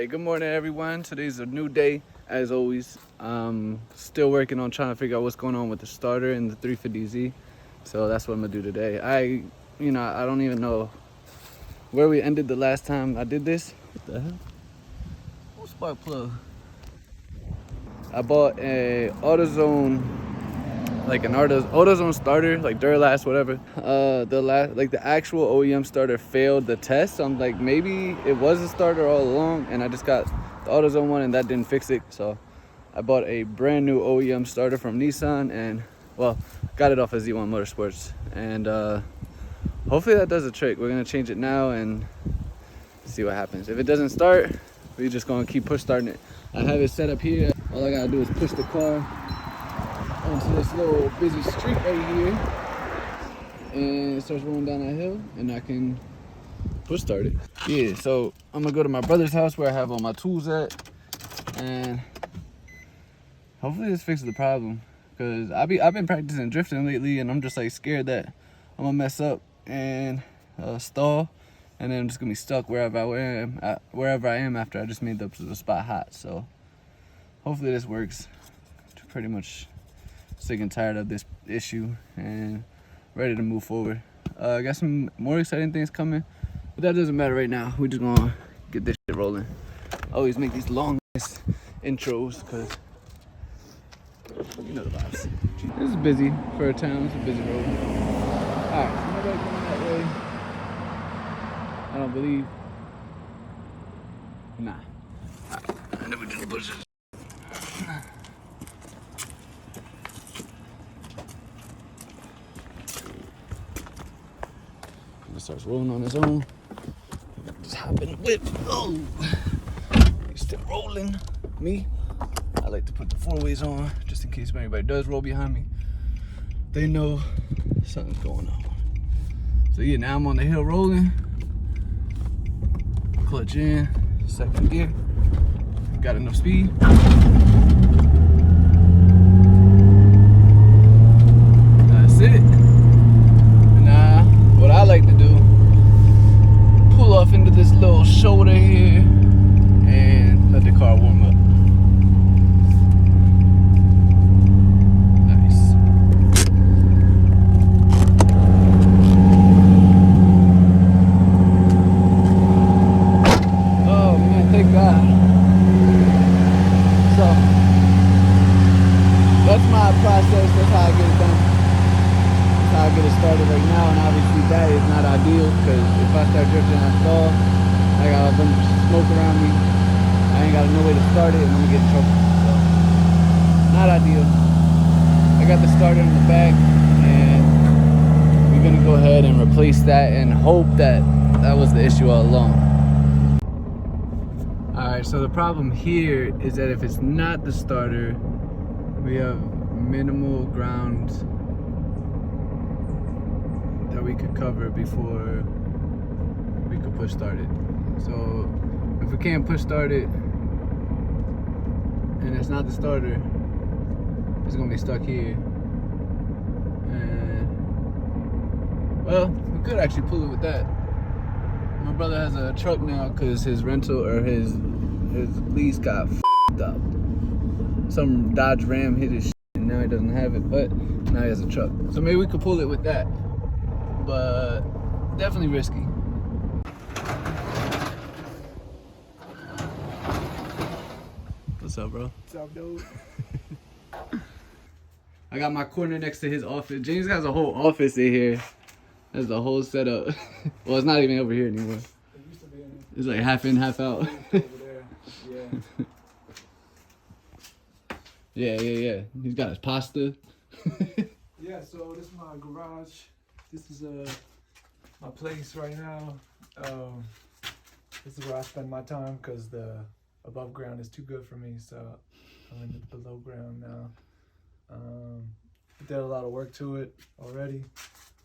Hey, good morning, everyone. Today's a new day, as always. Still working on trying to figure out what's going on with the starter and the 350Z. So that's what I'm gonna do today. I don't even know where we ended the last time I did this. What the hell? What spark plug? I bought a AutoZone, like an AutoZone starter, like Duralast, whatever. The actual OEM starter failed the test. So I'm like, maybe it was a starter all along, and I just got the AutoZone one, and that didn't fix it. So I bought a brand new OEM starter from Nissan, and well, got it off of Z1 Motorsports, and hopefully that does the trick. We're gonna change it now and see what happens. If it doesn't start, we're just gonna keep push starting it. I have it set up here. All I gotta do is push the car onto this little busy street right here, and it starts rolling down that hill, and I can push start it. Yeah, so I'm gonna go to my brother's house where I have all my tools at, and hopefully this fixes the problem. Cause I've been practicing drifting lately, and I'm just like scared that I'm gonna mess up and stall, and then I'm just gonna be stuck wherever I am after I just made the spot hot. So hopefully this works. Pretty much sick and tired of this issue and ready to move forward. I got some more exciting things coming, but that doesn't matter right now. We're just gonna get this shit rolling. I always make these long intros because you know the vibes. This is busy for a town. It's a busy road. Alright, so nobody going that way. I don't believe. Nah. Alright, and then we just push it. It starts rolling on its own. Just hop in the whip. Oh, it's still rolling. Me, I like to put the 4-ways on just in case if anybody does roll behind me, they know something's going on. So yeah, now I'm on the hill rolling. Clutch in, second gear. Got enough speed. That's it. Now, what I like to do, pull off into this little shoulder here and let the car warm up. Nice. Oh man, thank God. So, that's my process, that's how I get it done. How I get it started right now, and obviously that is not ideal because if I start drifting and I stall, I got a bunch of smoke around me. I ain't got no way to start it, and I'm gonna get in trouble. So, not ideal. I got the starter in the back, and we're gonna go ahead and replace that and hope that that was the issue all along. Alright, so the problem here is that if it's not the starter, we have minimal ground that we could cover before we could push start it. So if we can't push start it and it's not the starter, it's gonna be stuck here. And well, we could actually pull it with that. My brother has a truck now because his rental or his lease got f***ed up. Some Dodge Ram hit his shit and now he doesn't have it, but now he has a truck. So maybe we could pull it with that. But definitely risky. What's up, bro? What's up, dude? I got my corner next to his office. James has a whole office in here. That's the whole setup. Well, it's not even over here anymore. It used to be in there. It's like half in, half out. Over there. Yeah. Yeah. He's got his pasta. Yeah, so this is my garage. This is my place right now. This is where I spend my time because the above ground is too good for me, so I'm in the below ground now. I did a lot of work to it already,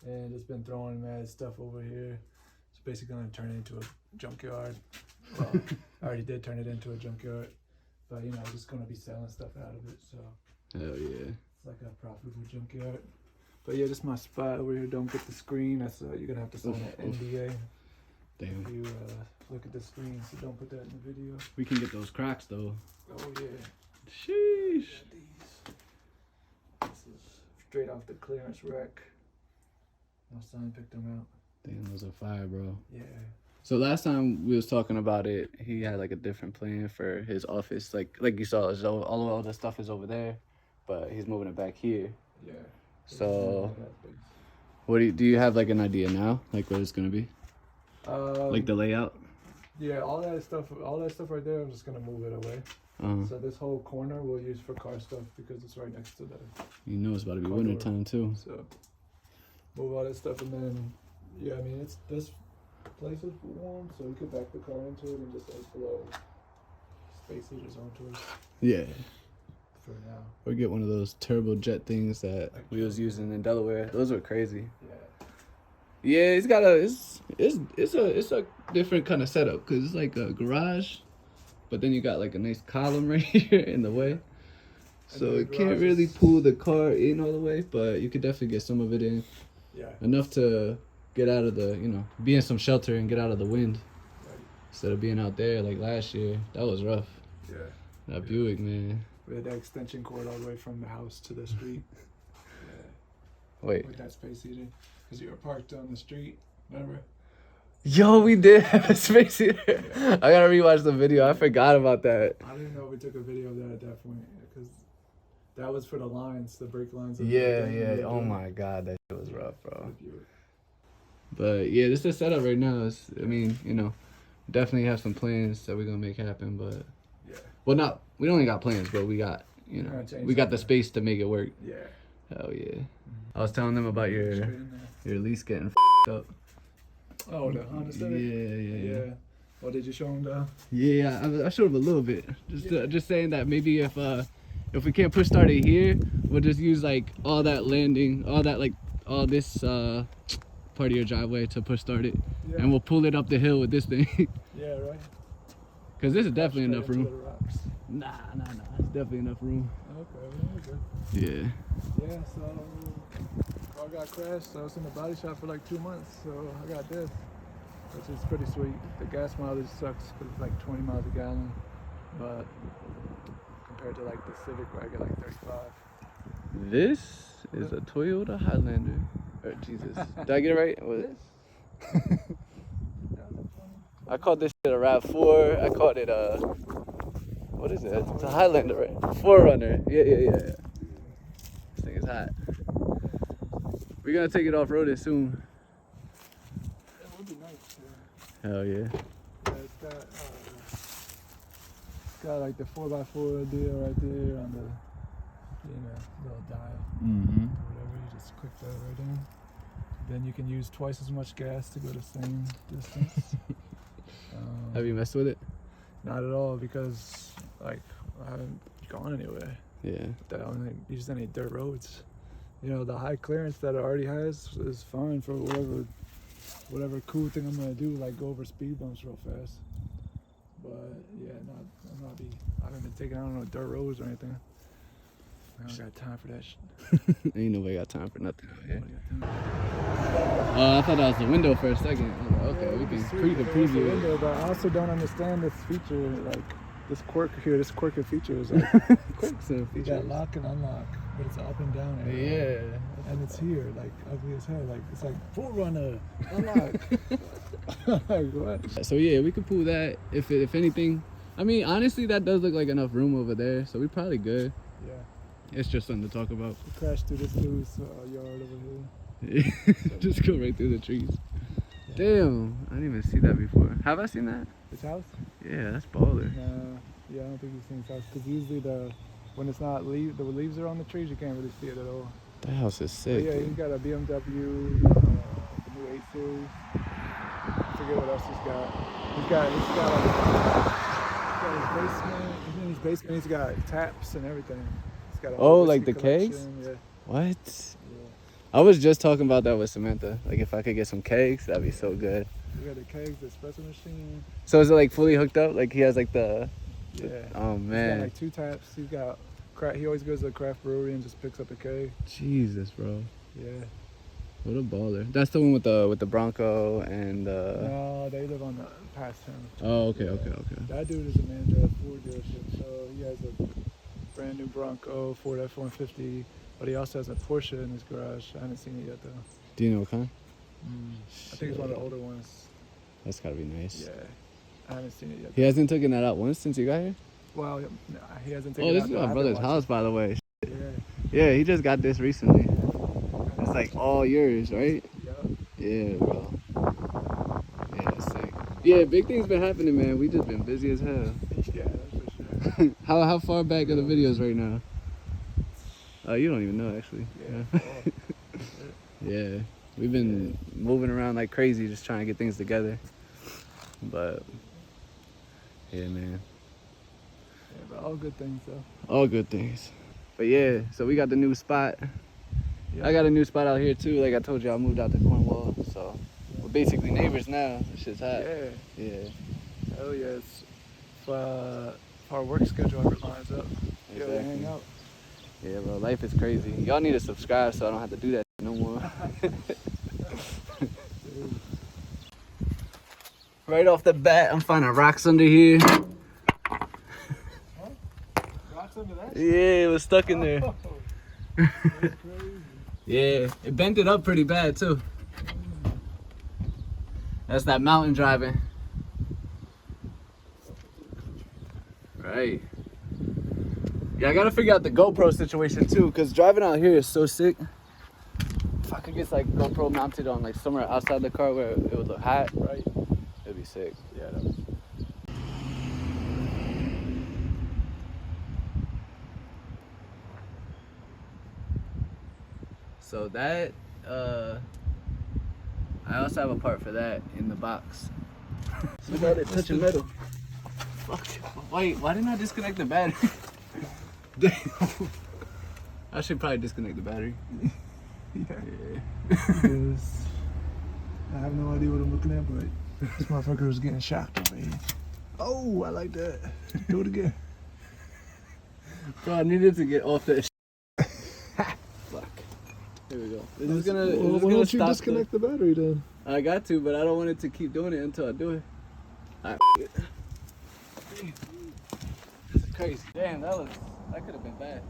and it's been throwing mad stuff over here. It's basically gonna turn it into a junkyard. Well, I already did turn it into a junkyard, but you know, I'm just gonna be selling stuff out of it, so. Hell yeah. It's like a profitable junkyard. But yeah, this is my spot over here. Don't get the screen. That's you're gonna have to sign an NDA. Damn. If you look at the screen, so don't put that in the video. We can get those cracks though. Oh yeah. Sheesh. This is straight off the clearance rack. My son picked them out. Damn, those are fire, bro. Yeah. So last time we was talking about it, he had like a different plan for his office. Like you saw, so all the stuff is over there, but he's moving it back here. Yeah. So, what do you have like an idea now, like what it's gonna be? Like the layout? Yeah, all that stuff right there. I'm just gonna move it away. So this whole corner we'll use for car stuff because it's right next to the. You know it's about to be winter time too. So move all that stuff and then, yeah, I mean this place is warm, so we could back the car into it and just like blow space heaters onto it. Yeah. For now. Or get one of those turbo jet things that we was using in Delaware. Those were crazy. Yeah. Yeah, it's got it's a different kind of setup because it's like a garage, but then you got like a nice column right here in the way. So it can't really pull the car in all the way, but you could definitely get some of it in. Yeah. Enough to get out of the, be in some shelter and get out of the wind. Right. Instead of being out there like last year. That was rough. Yeah. That Buick, man. We had that extension cord all the way from the house to the street. Yeah. Wait. With that space heater. Because you were parked on the street, remember? Yo, we did have a space heater. Yeah. I gotta rewatch the video. I forgot about that. I didn't know we took a video of that at that point. Because that was for the lines, the brake lines. Yeah. Oh my God, that shit was rough, bro. But yeah, this is the setup right now. I mean, definitely have some plans that we're gonna make happen, but yeah. Well, we only got plans, but we got, we got the space to make it work. Yeah. Hell yeah. I was telling them about your lease getting up. Oh, the Honda Civic? Yeah. Well, did you show them the? Yeah, I showed them a little bit. Just saying that maybe if we can't push start it here, we'll just use like all that landing, all this part of your driveway to push start it, and we'll pull it up the hill with this thing. Yeah, right. Cause this is definitely enough room. Nah. It's definitely enough room. Okay. Yeah. Yeah, so car got crashed, so I was in the body shop for like 2 months, so I got this, which is pretty sweet. The gas mileage sucks because it's like 20 miles a gallon, but compared to like the Civic where I get like 35. This is a Toyota Highlander. Jesus. Did I get it right? What? I called this shit a RAV4. I called it what is it? It's a Highlander, right? 4Runner. Yeah. This thing is hot. We're gonna take it off-roading soon. That would be nice. Hell yeah. Yeah, it's got like the 4x4 deal right there on the little dial. Mm-hmm. Whatever, you just click that right in. Then you can use twice as much gas to go the same distance. Have you messed with it? Not at all, because like I haven't gone anywhere. Yeah. You just any dirt roads. The high clearance that it already has is fine for whatever cool thing I'm gonna do, like go over speed bumps real fast. But yeah, I haven't been taking out on no dirt roads or anything. I don't got time for that shit. Ain't nobody got time for nothing out here. I thought that was the window for a second. Okay, we can preview it. Window, but I also don't understand this feature, like this quirk here. This quirky feature is like quirks and features. You got lock and unlock, but it's up and down area. Yeah. And it's here, like ugly as hell. Like it's like 4Runner unlock. Like what? So yeah, we could pull that if anything. I mean, honestly, that does look like enough room over there, so we probably good. Yeah. It's just something to talk about. We crashed through this dude's yard over here. Just go right through the trees. Yeah. Damn, I didn't even see that before. Have I seen that? His house? Yeah, that's baller. Yeah, I don't think you've seen his house because usually when it's not the leaves are on the trees, you can't really see it at all. That house is sick. But yeah, he's got a BMW, the new 8 Series. I forget what else he's got. He's got his basement. In his basement, he's got taps and everything. He's got a like the kegs? Yeah. What? Yeah. I was just talking about that with Samantha. Like if I could get some kegs, that'd be so good. We got the kegs, the espresso machine. So is it like fully hooked up? Like he has like the. Yeah. Oh man. He's got like 2 taps. He's got. He always goes to a craft brewery and just picks up a keg. Jesus, bro. Yeah. What a baller. That's the one with the Bronco and No, they live on the past him. Oh, okay. That dude is a manager at Ford dealership, so he has a brand new Bronco, Ford F-150, but he also has a Porsche in his garage. I haven't seen it yet though. Do you know what kind? I think it's one of the older ones. That's gotta be nice. Yeah, I haven't seen it yet. He hasn't taken that out once since you got here? Well, nah, he hasn't taken Oh, it this out. is though. my I've brother's been house, by the way. watching. Yeah, he just got this recently. It's like all yours, right? Yeah. Yeah, bro. Yeah, sick. Yeah, big things been happening, man. We just been busy as hell. Yeah, that's for sure. How far back are the videos right now? You don't even know, actually. Yeah. Yeah, we've been moving around like crazy, just trying to get things together. But yeah, man. Yeah, but all good things though. All good things. But yeah, so we got the new spot. Yeah. I got a new spot out here too. Like I told you, I moved out to Cornwall, so we're basically neighbors now. This shit's hot. Yeah. Oh yeah, it's our work schedule ever lines up. Yeah, we hang out. Yeah, bro, life is crazy. Y'all need to subscribe so I don't have to do that no more. Right off the bat, I'm finding rocks under here. Rocks under that? Yeah, it was stuck in there. That's crazy. Yeah, it bent it up pretty bad too. That's that mountain driving. Right. Yeah, I gotta figure out the GoPro situation too, cause driving out here is so sick. If I could get like GoPro mounted on like somewhere outside the car where it would look hot, Right. it'd be sick. Yeah. That was... So that, I also have a part for that in the box. Look at it touching metal. Fuck. Wait, why didn't I disconnect the battery? Damn. I should probably disconnect the battery. Yeah. Because I have no idea what I'm looking at, but this motherfucker is getting shocked over here. Oh, I like that. Do it again. Bro, I needed to get off that Fuck. Here we go. This is gonna, Why don't you disconnect the battery then? I got to, but I don't want it to keep doing it until I do it. Alright, it. This is crazy. Damn, that could have been bad.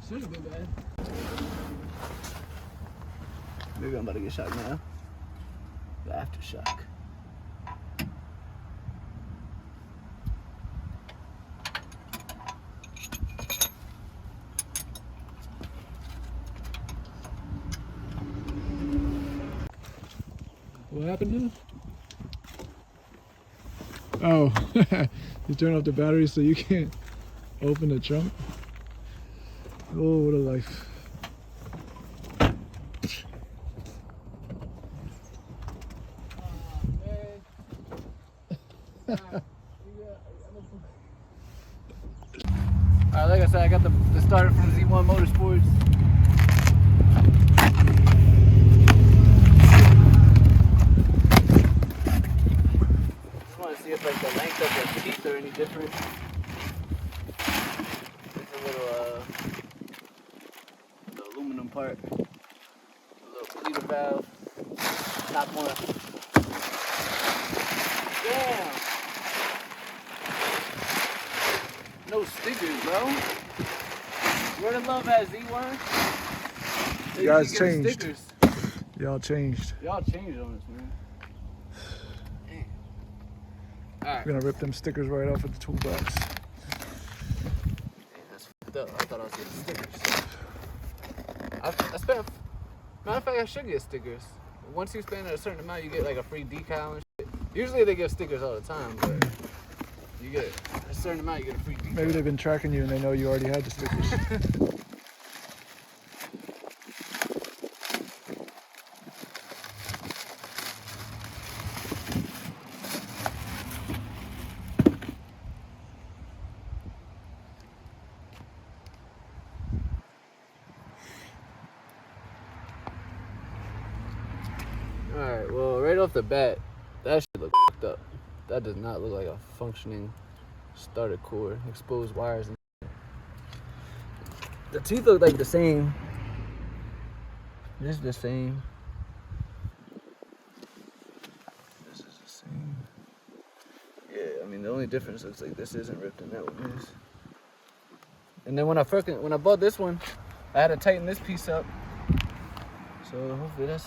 Should have been bad. Maybe I'm about to get shocked now. The aftershock. What happened now? Oh, you turn off the battery so you can't open the trunk. Oh, what a life. Alright, like I said, I got the starter from Z1 Motorsports. Just want to see if like the length of the teeth are any different. It's a little the aluminum part, a little bleeder valve. Not one. Damn. No stickers, bro. Where the love at, Z1? You guys usually give us changed. stickers. Y'all changed. Y'all changed on us, man. Damn. Alright. We're gonna rip them stickers right off of the toolbox. Damn, that's fucked up. I thought I was getting stickers. I spent. Matter of fact, I should get stickers. Once you spend a certain amount, you get like a free decal and shit. Usually they give stickers all the time, but you get a certain amount, you get a free decal. Maybe they've been tracking you and they know you already had the stickers. Alright, well, right off the bat, that shit look fucked up. That does not look like a functioning starter core. Exposed wires and the teeth look like the same. Just the same. only difference. Looks like this isn't ripped and that one is. And then when I bought this one, I had to tighten this piece up. So hopefully that's.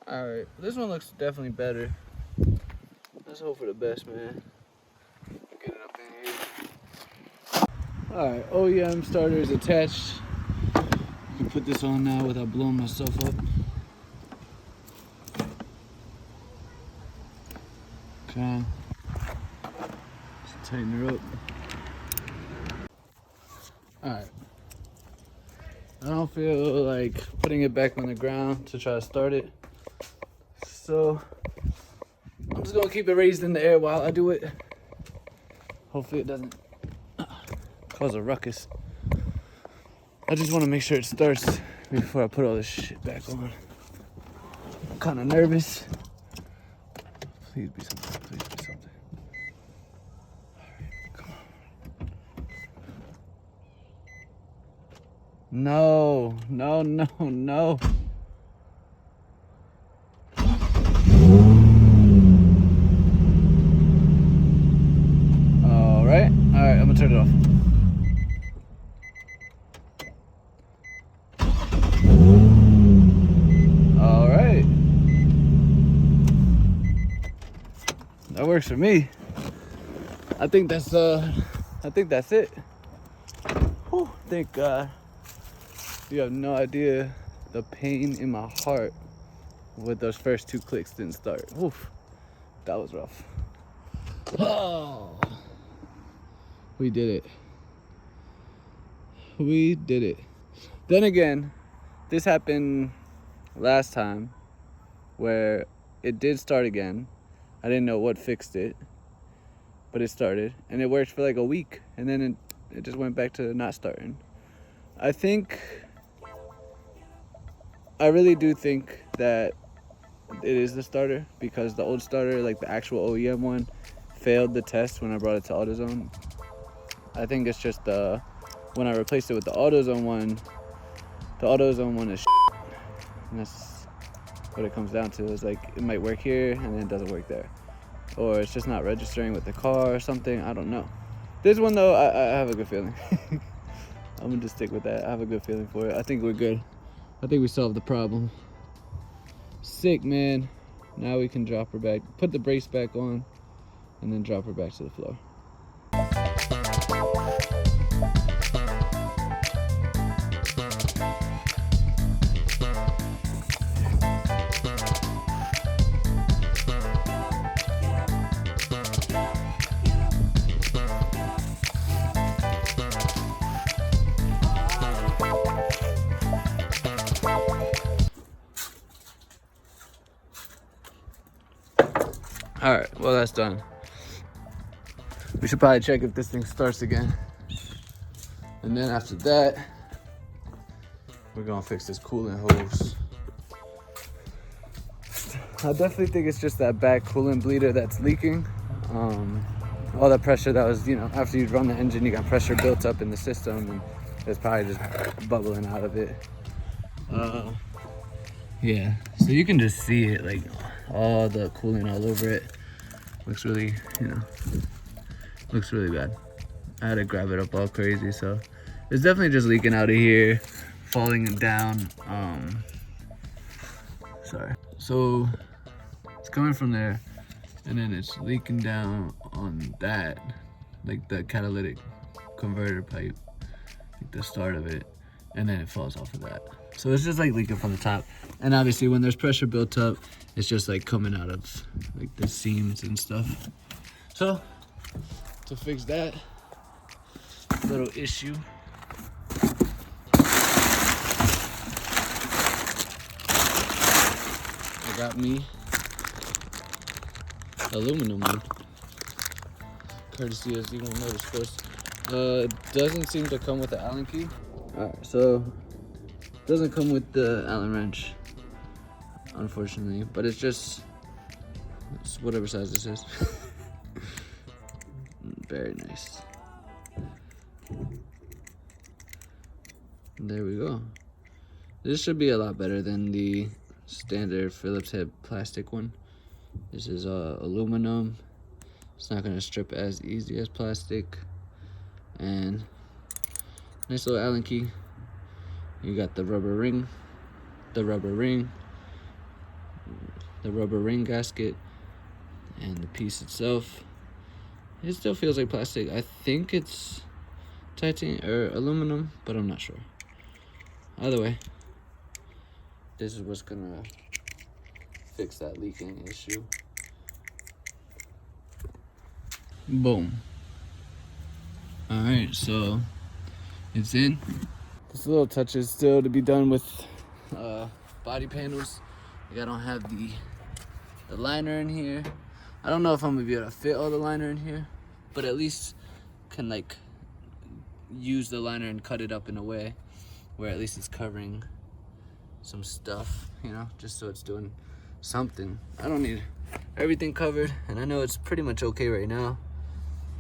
All right, this one looks definitely better. Let's hope for the best, man. Get it up in here. All right, OEM starter is attached. I can put this on now without blowing myself up. Okay. Just tighten her up. All right. I don't feel like putting it back on the ground to try to start it. So I'm just gonna keep it raised in the air while I do it. Hopefully it doesn't cause a ruckus. I just want to make sure it starts before I put all this shit back on. I'm kind of nervous. Please be something. Please be something. All right, come on. No, no, no, no. All right, I'm gonna turn it off. All right. That works for me. I think that's it. Whew, thank God. You have no idea the pain in my heart with those first 2 clicks didn't start. Oof, that was rough. Oh, we did it. We did it. Then again, this happened last time where it did start again. I didn't know what fixed it, but it started and it worked for like a week and then it just went back to not starting. I really do think that it is the starter because the old starter, like the actual OEM one, failed the test when I brought it to AutoZone. I think it's just when I replaced it with the AutoZone one is shit. And that's what it comes down to. Is like it might work here and then it doesn't work there, or it's just not registering with the car or something. I don't know. This one though, I have a good feeling. I'm gonna just stick with that. I have a good feeling for it. I think we're good. I think we solved the problem. Sick, man. Now we can drop her back, put the brace back on, and then drop her back to the floor. All right, well, that's done. We should probably check if this thing starts again. And then after that, we're gonna fix this coolant hose. I definitely think it's just that back coolant bleeder that's leaking. All the pressure that was, after you run the engine, you got pressure built up in the system and it's probably just bubbling out of it. Yeah, so you can just see it, like all the coolant all over it. Looks really, looks really bad. I had to grab it up all crazy, so it's definitely just leaking out of here, falling down. Sorry. So it's coming from there, and then it's leaking down on that, like the catalytic converter pipe, like the start of it, and then it falls off of that. So it's just like leaking from the top. And obviously when there's pressure built up, it's just like coming out of like the seams and stuff. So to fix that little issue, I got me aluminum one, courtesy, as you won't notice this. It doesn't seem to come with the Allen key. Alright, so it doesn't come with the Allen wrench, unfortunately, but it's whatever size this is. Very nice. There we go. This should be a lot better than the standard Phillips head plastic one. This is aluminum. It's not gonna strip as easy as plastic. And nice little Allen key. You got the rubber ring, the rubber ring gasket, and the piece itself. It still feels like plastic. I think it's titanium or aluminum, but I'm not sure. Either way, this is what's gonna fix that leaking issue. Boom. All right, so it's in. Just little touches still to be done with body panels. Like I don't have the liner in here. I don't know if I'm gonna be able to fit all the liner in here, but at least can like use the liner and cut it up in a way where at least it's covering some stuff, you know, just so it's doing something. I don't need everything covered, and I know it's pretty much okay right now,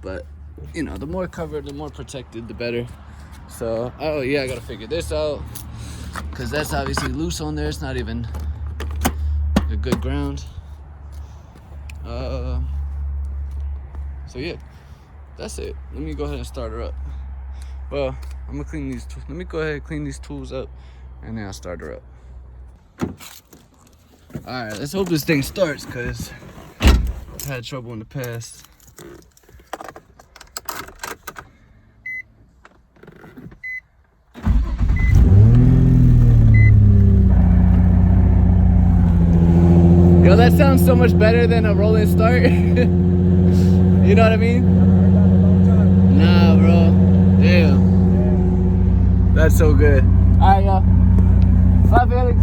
but you know, the more covered, the more protected, the better. So, oh yeah, I gotta figure this out, because that's obviously loose on there. It's not even a good ground. So yeah, that's it. Let me go ahead and start her up. Well, I'm gonna clean these. Let me go ahead and clean these tools up, and then I'll start her up. All right, let's hope this thing starts, cause I've had trouble in the past. Yo, that sounds so much better than a rolling start. You know what I mean? Nah, bro. Damn. That's so good. All right, y'all. Bye, Felix.